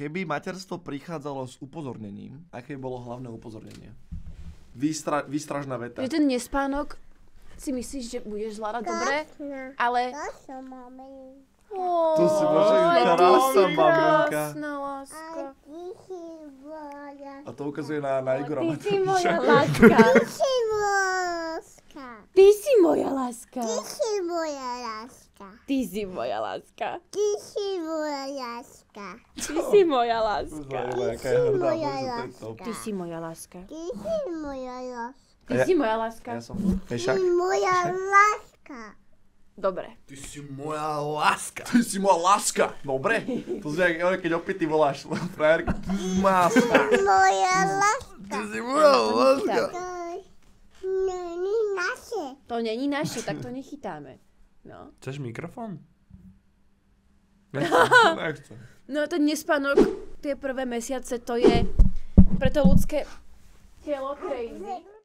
Keby materstvo prichádzalo s upozornením, aké bolo hlavné upozornenie? Výstražná veta. Že ten nespánok si myslíš, že budeš zvládať dobre, ale... Tu si môžeš krásna maminka. Krásna láska. A to ukazuje na Igora Ty si Matoviča. moja láska. Ty si moja láska. Ty si moja láska. Ty si moja láska. Ty si moja láska. Ty si moja láska. Aká je hrdá, že to je top. Ty si moja láska. Ty si moja láska. Ty si moja láska. Ja som Ty Pešák. moja láska. Dobre. Ty si moja láska. Ty si moja láska. Dobre. To znie, keď opity voláš frajerky. Ty si moja láska. Moja láska. Ty si moja láska. To není naše. To není naše, tak to nechytáme. No. Chceš mikrofón? Nechcem. No ten nespánok, tie prvé mesiace, to je pre to ľudské telo crazy.